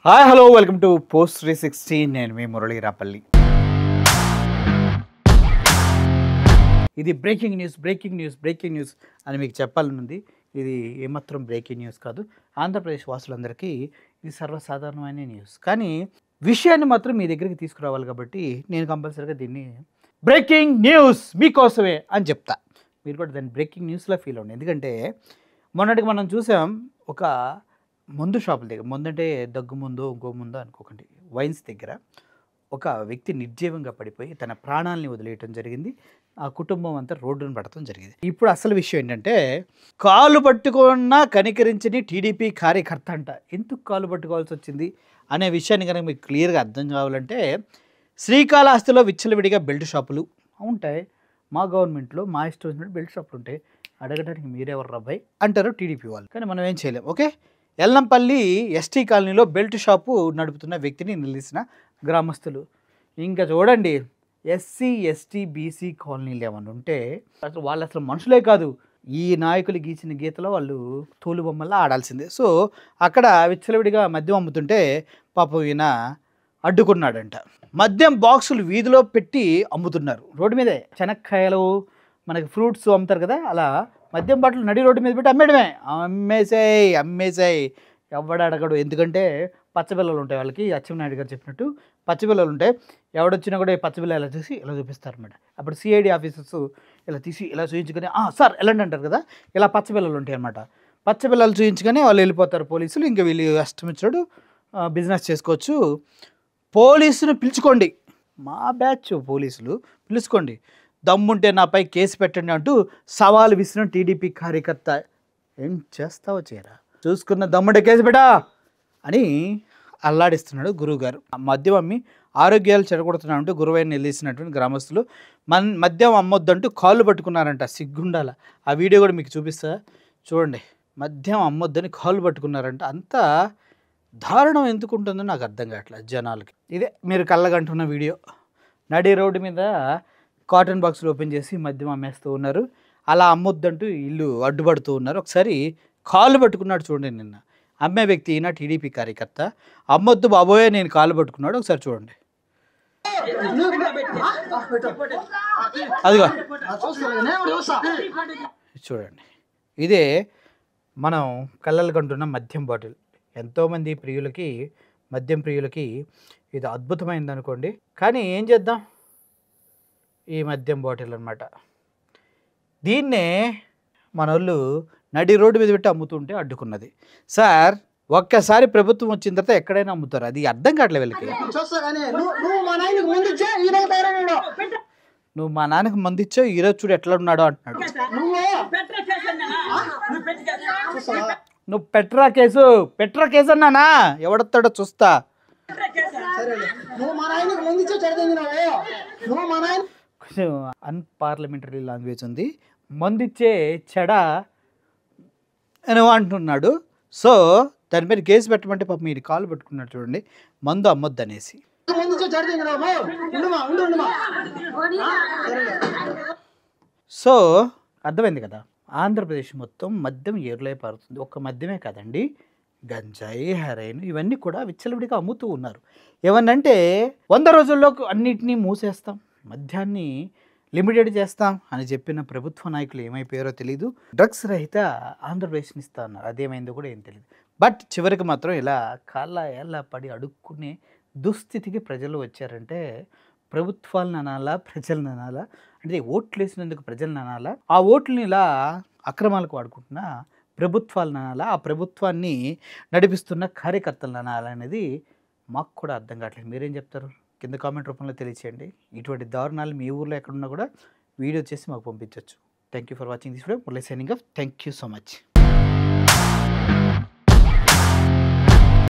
Hi hello welcome to post 360. నేను మీ మురళీ రాపల్లి. ఇది breaking news అని మీకు చెప్పాలనుంది. ఇది ఏమాత్రం బ్రేకింగ్ న్యూస్ కాదు. ఆంధ్రప్రదేశ్ వాసులందరికీ ఇది సర్వసాధారణమైన న్యూస్. కానీ విషయాన్ని మాత్రం మీ దగ్గరికి తీసుకురావాలి కాబట్టి నేను కంపల్సరీగా దీన్ని బ్రేకింగ్ న్యూస్ మీకోసమే అని చెప్తా. మీరు కూడా దాన్ని బ్రేకింగ్ న్యూస్లో ఫీల్ అవ్వండి. ఎందుకంటే మొన్నటికి మనం చూసాం, ఒక మందు షాపుల దగ్గర, ముందంటే దగ్గు ముందు ఇంకో ముందు అనుకోకండి, వైన్స్ దగ్గర ఒక వ్యక్తి నిర్జీవంగా పడిపోయి తన ప్రాణాలని వదిలేయటం జరిగింది. ఆ కుటుంబం అంతా రోడ్డును పడటం జరిగింది. ఇప్పుడు అసలు విషయం ఏంటంటే, కాలు పట్టుకున్నా కనికరించని టీడీపీ కార్యకర్త అంట. ఎందుకు కాలు పట్టుకోవాల్సి వచ్చింది అనే విషయాన్ని కనుక మీకు క్లియర్గా అర్థం కావాలంటే, శ్రీకాళహస్తిలో విచ్చలవిడిగా బెల్ట్ షాపులు ఉంటాయి. మా గవర్నమెంట్లో మా ఇష్టం వచ్చినట్టు బెల్ట్ షాపులు ఉంటాయి. అడగడానికి మీరెవరు రబ్బాయి అంటారు టీడీపీ వాళ్ళు. కానీ మనం ఏం చేయలేం. ఓకే, ఎల్లంపల్లి ఎస్టీ కాలనీలో బెల్ట్ షాపు నడుపుతున్న వ్యక్తిని నిలిచిన గ్రామస్తులు. ఇంకా చూడండి, ఎస్సీ ఎస్టీ బీసీ కాలనీలు ఏమన్నా ఉంటే అసలు వాళ్ళు అసలు మనుషులే కాదు. ఈ నాయకులు గీచిన గీతలో వాళ్ళు తోలు బొమ్మల్లా ఆడాల్సిందే. సో అక్కడ విచ్చలవిడిగా మద్యం అమ్ముతుంటే పాపం ఈయన అడ్డుకున్నాడంట. మద్యం బాక్సులు వీధిలో పెట్టి అమ్ముతున్నారు, రోడ్డు మీదే. శనక్కాయలు, మనకి ఫ్రూట్స్ అమ్ముతారు కదా, అలా మద్యం బాటలు నడి రోడ్డు మీద పెట్టి అమ్మేయడమే. అమ్మేసాయి ఎవడు అడగడు. ఎందుకంటే పచ్చబిల్లలు ఉంటాయి వాళ్ళకి. అచ్చెన్నాయుడు గారు చెప్పినట్టు పచ్చబిల్లలు ఉంటాయి. ఎవడొచ్చినా కూడా పచ్చబిల్ల ఇలా చూసి ఇలా చూపిస్తారు అన్నమాట. అప్పుడు సిఐడి ఆఫీసర్స్ ఇలా తీసి ఇలా చూయించుకొని సార్ వెళ్ళండి అంటారు కదా, ఇలా పచ్చబిల్లలు ఉంటాయి అన్నమాట. పచ్చబిల్లలు చూయించుకొని వాళ్ళు వెళ్ళిపోతారు పోలీసులు. ఇంకా వీళ్ళు అష్టమిచ్చాడు బిజినెస్ చేసుకోవచ్చు. పోలీసుని పిలుచుకోండి, మా బ్యాచ్ పోలీసులు పిలుచుకోండి, దమ్ముంటే నాపై కేసు పెట్టండి అంటూ సవాలు విసిరిన టీడీపీ కార్యకర్త. ఏం చేస్తావో చేయరా, చూసుకున్న దమ్ముంటే కేసు పెట్టా అని అల్లాడిస్తున్నాడు గురువుగారు. మద్యం అమ్మి ఆరోగ్యాలు చెడగొడుతున్నా అంటూ గురువైన నిలిచినటువంటి గ్రామస్తులు మద్యం అమ్మొద్దంటూ కాళ్ళు పట్టుకున్నారంట. సిగ్గుండాల. ఆ వీడియో కూడా మీకు చూపిస్తా చూడండి. మద్యం అమ్మొద్దని కాళ్ళు పట్టుకున్నారంట. అంత దారుణం ఎందుకు ఉంటుందో నాకు అర్థం కావట్లేదు జనాలకి. ఇదే మీరు కళ్ళగంటున్న వీడియో. నడి రోడ్డు మీద కాటన్ బాక్సులు ఓపెన్ చేసి మద్యం అమ్మేస్తూ ఉన్నారు. అలా అమ్మొద్దంటూ ఇల్లు అడ్డుపడుతూ ఉన్నారు. ఒకసారి కాళ్ళు పట్టుకున్నాడు చూడండి. నిన్న అమ్మే వ్యక్తి ఈయన టీడీపీ కార్యకర్త. అమ్మొద్దు బాబోయే నేను కాళ్ళు పట్టుకున్నాడు. ఒకసారి చూడండి. అదిగో చూడండి, ఇదే మనం కళ్ళలు కంటున్న మద్యం బాటిల్. ఎంతోమంది ప్రియులకి, మద్యం ప్రియులకి ఇది అద్భుతమైంది అనుకోండి. కానీ ఏం చేద్దాం, ఈ మద్యం బాటిల్ అనమాట. దీన్నే మన వాళ్ళు నడి రోడ్డు మీద పెట్టి అమ్ముతుంటే అడ్డుకున్నది. సార్, ఒక్కసారి ప్రభుత్వం వచ్చిన తర్వాత ఎక్కడైనా అమ్ముతారు, అది అర్థం కావట్లేదు వీళ్ళకి. నువ్వు మా నాన్నకి మందు ఇచ్చావు, ఈరోజు చూడు ఎట్లా ఉన్నాడో అంటున్నాడు. నువ్వు పెట్రా కేసు అన్నానా, ఎవడొస్తాడో చూస్తా. కొంచెం అన్పార్లమెంటరీ లాంగ్వేజ్ ఉంది. మందిచ్చే చెడ అని అంటున్నాడు. సో దాని మీద కేసు పెట్టమంటే పాపం మీరు కాలు పెట్టుకున్నాడు చూడండి, మందు అమ్మొద్దు అనేసి. సో అర్థమైంది కదా, ఆంధ్రప్రదేశ్ మొత్తం మద్యం ఏరులై పారుతుంది. ఒక్క మద్యమే కాదండి, గంజాయి, హెరాయిన్ ఇవన్నీ కూడా విచ్చలవిడిగా అమ్ముతూ ఉన్నారు. ఏమన్నంటే 100 రోజుల్లో అన్నిటినీ మూసేస్తాం, మద్యాన్ని లిమిటెడ్ చేస్తాం అని చెప్పిన ప్రభుత్వ నాయకులు ఏమైపోయారో తెలీదు. డ్రగ్స్ రహిత ఆంధ్రప్రదేశ్ని ఇస్తా అన్నారు, అదేమైందో కూడా ఏం తెలియదు. బట్ చివరికి మాత్రం ఇలా కాళ్ళ ఏళ్ళ పడి అడుక్కునే దుస్థితికి ప్రజలు వచ్చారంటే, ప్రభుత్వాలను అనాలా, ప్రజలను అనాలా, అంటే ఓట్లు వేసినందుకు ప్రజలను అనాలా, ఆ ఓట్లని ఇలా అక్రమాలకు వాడుకుంటున్న ప్రభుత్వాలను అనాలా, ఆ ప్రభుత్వాన్ని నడిపిస్తున్న కార్యకర్తలను అనాలా అనేది మాకు కూడా అర్థం కావట్లేదు. మీరేం చెప్తారు? కింద కామెంట్ రూపంలో తెలియచేయండి. ఇటువంటి దారుణాలు మీ ఊర్లో ఎక్కడున్నా కూడా వీడియో చేసి మాకు పంపించవచ్చు. Thank you for watching this video. Murali signing off. Thank you so much.